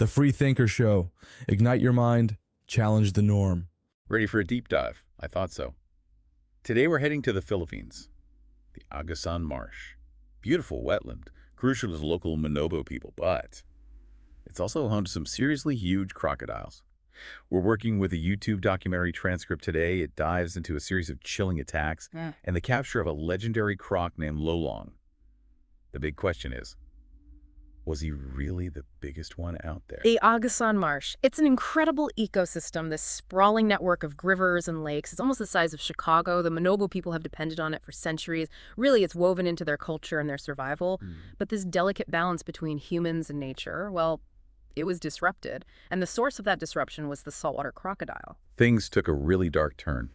The Free Thinker Show. Ignite your mind, challenge the norm. Ready for a deep dive? I thought so. Today we're heading to the Philippines, the Agusan Marsh. Beautiful wetland, crucial to the local Manobo people, but it's also home to some seriously huge crocodiles. We're working with a YouTube documentary transcript today. It dives into a series of chilling attacks and the capture of a legendary croc named Lolong. The big question is, was he really the biggest one out there? The Agusan Marsh. It's an incredible ecosystem, this sprawling network of rivers and lakes. It's almost the size of Chicago. The Manobo people have depended on it for centuries. Really, it's woven into their culture and their survival. But this delicate balance between humans and nature, well, it was disrupted. And the source of that disruption was the saltwater crocodile. Things took a really dark turn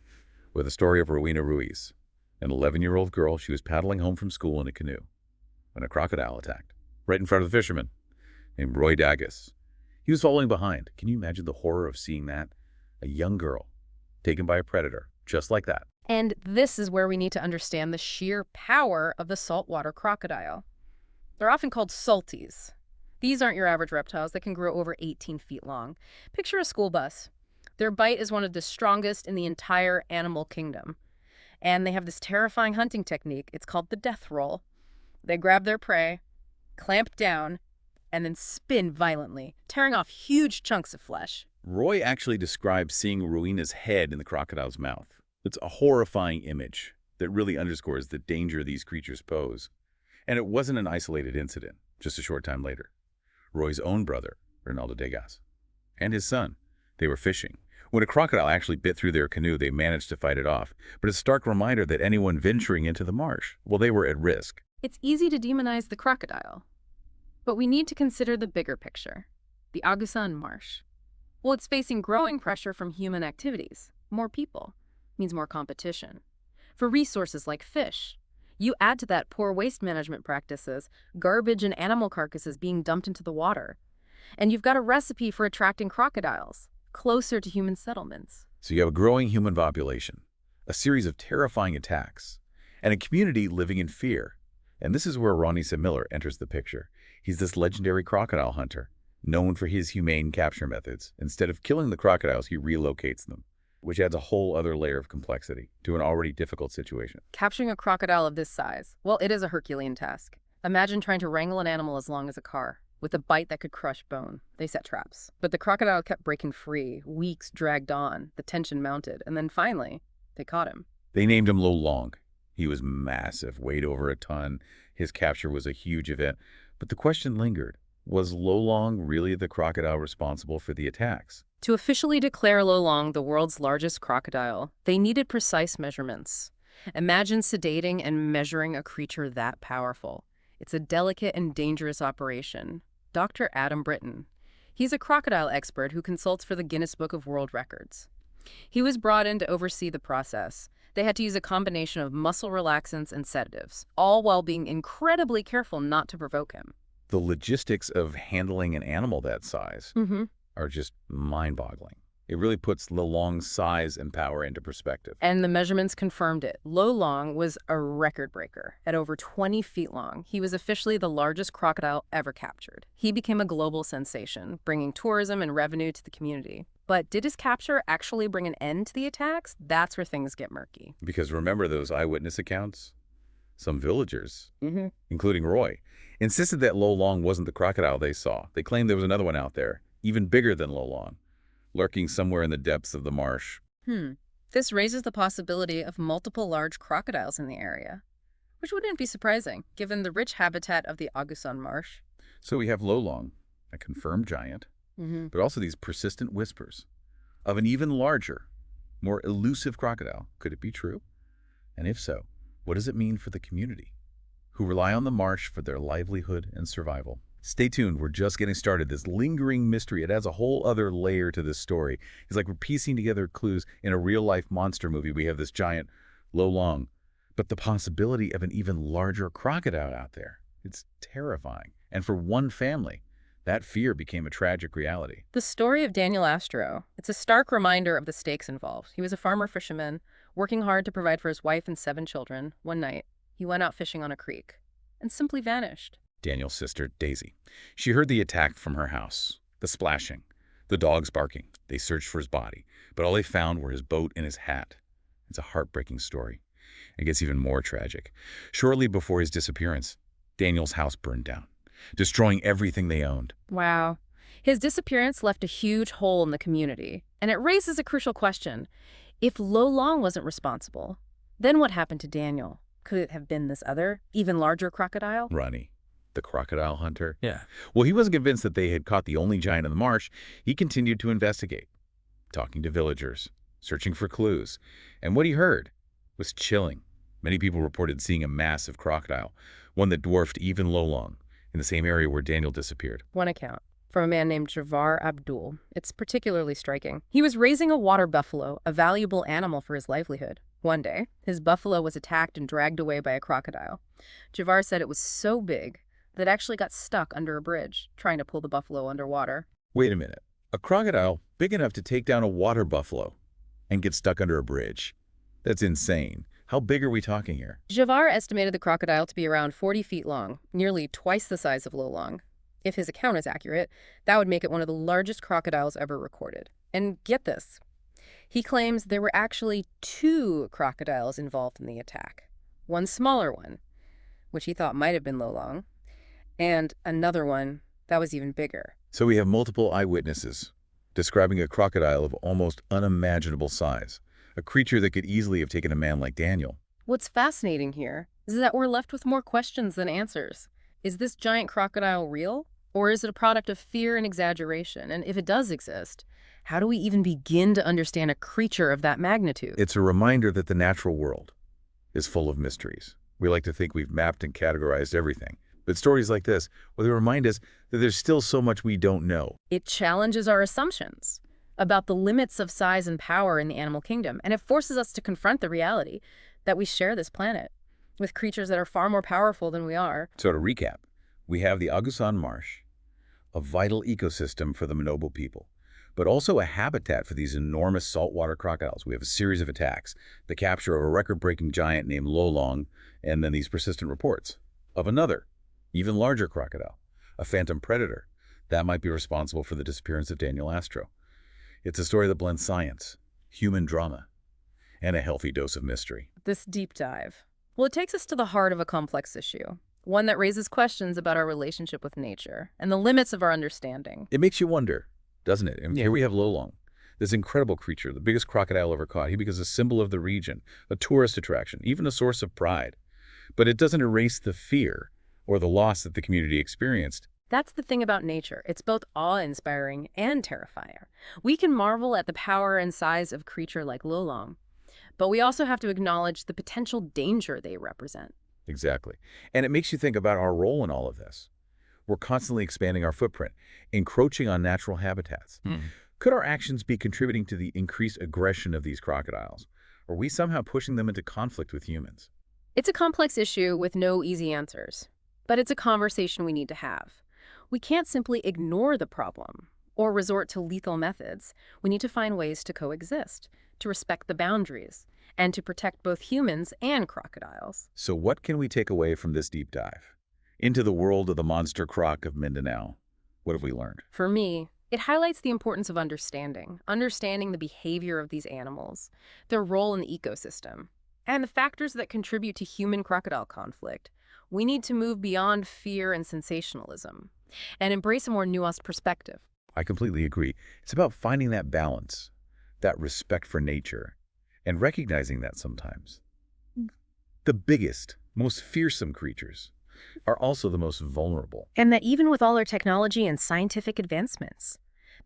with the story of Rowena Ruiz, an 11-year-old girl. She was paddling home from school in a canoe when a crocodile attacked, right in front of the fisherman named Roy Daggis. He was following behind. Can you imagine the horror of seeing that? A young girl taken by a predator, just like that. And this is where we need to understand the sheer power of the saltwater crocodile. They're often called salties. These aren't your average reptiles that can grow over 18 feet long. Picture a school bus. Their bite is one of the strongest in the entire animal kingdom. And they have this terrifying hunting technique. It's called the death roll. They grab their prey, clamp down, and then spin violently, tearing off huge chunks of flesh. Roy actually described seeing Rowena's head in the crocodile's mouth. It's a horrifying image that really underscores the danger these creatures pose. And it wasn't an isolated incident. Just a short time later, Roy's own brother, Ronaldo Degas, and his son, they were fishing. When a crocodile actually bit through their canoe, they managed to fight it off. But it's a stark reminder that anyone venturing into the marsh, well, they were at risk. It's easy to demonize the crocodile, but we need to consider the bigger picture, the Agusan Marsh. Well, it's facing growing pressure from human activities. More people means more competition. For resources like fish, you add to that poor waste management practices, garbage and animal carcasses being dumped into the water. And you've got a recipe for attracting crocodiles closer to human settlements. So you have a growing human population, a series of terrifying attacks, and a community living in fear. And this is where Ronnie Miller enters the picture. He's this legendary crocodile hunter, known for his humane capture methods. Instead of killing the crocodiles, he relocates them, which adds a whole other layer of complexity to an already difficult situation. Capturing a crocodile of this size, well, it is a Herculean task. Imagine trying to wrangle an animal as long as a car, with a bite that could crush bone. They set traps. But the crocodile kept breaking free. Weeks dragged on. The tension mounted. And then finally, they caught him. They named him Lolong. He was massive, weighed over a ton. His capture was a huge event. But the question lingered. Was Lolong really the crocodile responsible for the attacks? To officially declare Lolong the world's largest crocodile, they needed precise measurements. Imagine sedating and measuring a creature that powerful. It's a delicate and dangerous operation. Dr. Adam Britton. He's a crocodile expert who consults for the Guinness Book of World Records. He was brought in to oversee the process. They had to use a combination of muscle relaxants and sedatives, all while being incredibly careful not to provoke him. The logistics of handling an animal that size are just mind-boggling. It really puts Lolong's size and power into perspective. And the measurements confirmed it. Lolong was a record breaker. At over 20 feet long, he was officially the largest crocodile ever captured. He became a global sensation, bringing tourism and revenue to the community. But did his capture actually bring an end to the attacks? That's where things get murky. Because remember those eyewitness accounts? Some villagers, including Roy, insisted that Lolong wasn't the crocodile they saw. They claimed there was another one out there, even bigger than Lolong, lurking somewhere in the depths of the marsh. This raises the possibility of multiple large crocodiles in the area, which wouldn't be surprising, given the rich habitat of the Agusan Marsh. So we have Lolong, a confirmed giant, but also these persistent whispers of an even larger, more elusive crocodile. Could it be true? And if so, what does it mean for the community, who rely on the marsh for their livelihood and survival? Stay tuned, we're just getting started. This lingering mystery, it adds a whole other layer to this story. It's like we're piecing together clues in a real-life monster movie. We have this giant Lolong, but the possibility of an even larger crocodile out there, it's terrifying. And for one family, that fear became a tragic reality. The story of Daniel Astro, it's a stark reminder of the stakes involved. He was a farmer-fisherman, working hard to provide for his wife and 7 children. One night, he went out fishing on a creek and simply vanished. Daniel's sister, Daisy. She heard the attack from her house. The splashing, the dogs barking. They searched for his body, but all they found were his boat and his hat. It's a heartbreaking story. It gets even more tragic. Shortly before his disappearance, Daniel's house burned down, destroying everything they owned. Wow. His disappearance left a huge hole in the community, and it raises a crucial question. If Lolong wasn't responsible, then what happened to Daniel? Could it have been this other, even larger crocodile? Ronnie, the crocodile hunter? Yeah. Well, he wasn't convinced that they had caught the only giant in the marsh. He continued to investigate, talking to villagers, searching for clues. And what he heard was chilling. Many people reported seeing a massive crocodile, one that dwarfed even Lolong, in the same area where Daniel disappeared. One account from a man named Javar Abdul. It's particularly striking. He was raising a water buffalo, a valuable animal for his livelihood. One day, his buffalo was attacked and dragged away by a crocodile. Javar said it was so big that it actually got stuck under a bridge, trying to pull the buffalo underwater. Wait a minute. A crocodile big enough to take down a water buffalo and get stuck under a bridge? That's insane. How big are we talking here? Javar estimated the crocodile to be around 40 feet long, nearly twice the size of Lolong. If his account is accurate, that would make it one of the largest crocodiles ever recorded. And get this, he claims there were actually 2 crocodiles involved in the attack. One smaller one, which he thought might have been Lolong, and another one that was even bigger. So we have multiple eyewitnesses describing a crocodile of almost unimaginable size, a creature that could easily have taken a man like Daniel. What's fascinating here is that we're left with more questions than answers. Is this giant crocodile real? Or is it a product of fear and exaggeration? And if it does exist, how do we even begin to understand a creature of that magnitude? It's a reminder that the natural world is full of mysteries. We like to think we've mapped and categorized everything. But stories like this, well, they remind us that there's still so much we don't know. It challenges our assumptions about the limits of size and power in the animal kingdom, and it forces us to confront the reality that we share this planet with creatures that are far more powerful than we are. So to recap, we have the Agusan Marsh, a vital ecosystem for the Manobo people, but also a habitat for these enormous saltwater crocodiles. We have a series of attacks, the capture of a record-breaking giant named Lolong, and then these persistent reports of another, even larger crocodile, a phantom predator, that might be responsible for the disappearance of Daniel Astro. It's a story that blends science, human drama, and a healthy dose of mystery. This deep dive, well, it takes us to the heart of a complex issue, one that raises questions about our relationship with nature and the limits of our understanding. It makes you wonder, doesn't it? And here we have Lolong, this incredible creature, the biggest crocodile ever caught. He becomes a symbol of the region, a tourist attraction, even a source of pride. But it doesn't erase the fear or the loss that the community experienced. That's the thing about nature. It's both awe-inspiring and terrifying. We can marvel at the power and size of a creature like Lolong, but we also have to acknowledge the potential danger they represent. Exactly. And it makes you think about our role in all of this. We're constantly expanding our footprint, encroaching on natural habitats. Could our actions be contributing to the increased aggression of these crocodiles? Or are we somehow pushing them into conflict with humans? It's a complex issue with no easy answers, but it's a conversation we need to have. We can't simply ignore the problem or resort to lethal methods. We need to find ways to coexist, to respect the boundaries, and to protect both humans and crocodiles. So what can we take away from this deep dive into the world of the monster croc of Mindanao? What have we learned? For me, it highlights the importance of understanding the behavior of these animals, their role in the ecosystem, and the factors that contribute to human-crocodile conflict. We need to move beyond fear and sensationalism and embrace a more nuanced perspective. I completely agree. It's about finding that balance, that respect for nature, and recognizing that sometimes the biggest, most fearsome creatures are also the most vulnerable. And that even with all our technology and scientific advancements,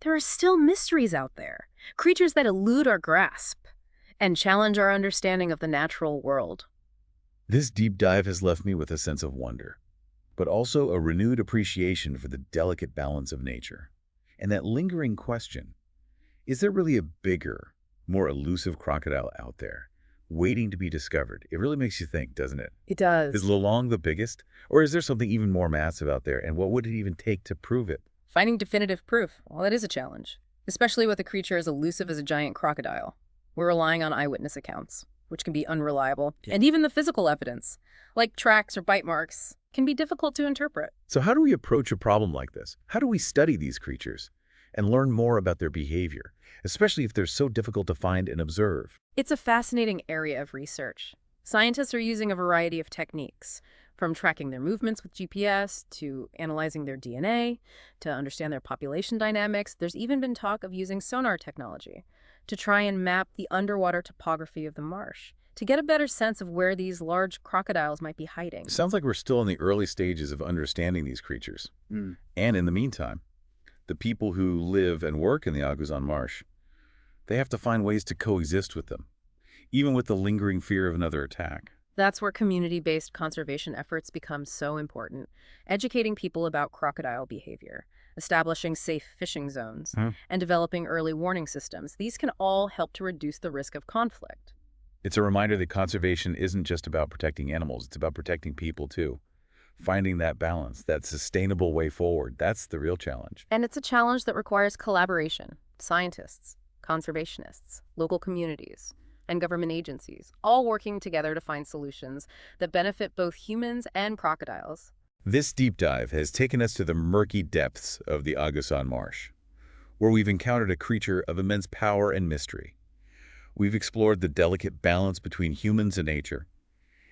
there are still mysteries out there, creatures that elude our grasp and challenge our understanding of the natural world. This deep dive has left me with a sense of wonder, but also a renewed appreciation for the delicate balance of nature. And that lingering question, is there really a bigger, more elusive crocodile out there, waiting to be discovered? It really makes you think, doesn't it? It does. Is Lolong the biggest? Or is there something even more massive out there, and what would it even take to prove it? Finding definitive proof, well, that is a challenge, especially with a creature as elusive as a giant crocodile. We're relying on eyewitness accounts, which can be unreliable, and even the physical evidence, like tracks or bite marks, can be difficult to interpret. So how do we approach a problem like this? How do we study these creatures? and learn more about their behavior, especially if they're so difficult to find and observe. It's a fascinating area of research. Scientists are using a variety of techniques, from tracking their movements with GPS to analyzing their DNA to understand their population dynamics. There's even been talk of using sonar technology to try and map the underwater topography of the marsh to get a better sense of where these large crocodiles might be hiding. Sounds like we're still in the early stages of understanding these creatures. And in the meantime, the people who live and work in the Agusan Marsh, they have to find ways to coexist with them, even with the lingering fear of another attack. That's where community-based conservation efforts become so important, educating people about crocodile behavior, establishing safe fishing zones, and developing early warning systems. These can all help to reduce the risk of conflict. It's a reminder that conservation isn't just about protecting animals, it's about protecting people too. Finding that balance, that sustainable way forward, that's the real challenge. And it's a challenge that requires collaboration. Scientists, conservationists, local communities, and government agencies, all working together to find solutions that benefit both humans and crocodiles. This deep dive has taken us to the murky depths of the Agusan Marsh, where we've encountered a creature of immense power and mystery. We've explored the delicate balance between humans and nature,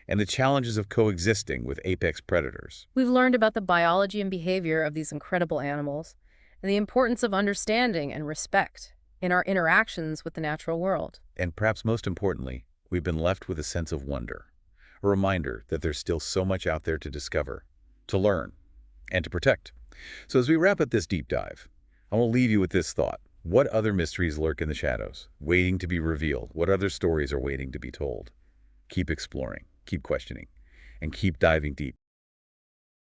and the challenges of coexisting with apex predators. We've learned about the biology and behavior of these incredible animals, and the importance of understanding and respect in our interactions with the natural world. And perhaps most importantly, we've been left with a sense of wonder, a reminder that there's still so much out there to discover, to learn, and to protect. So as we wrap up this deep dive, I will leave you with this thought. What other mysteries lurk in the shadows, waiting to be revealed? What other stories are waiting to be told? Keep exploring, keep questioning, and keep diving deep.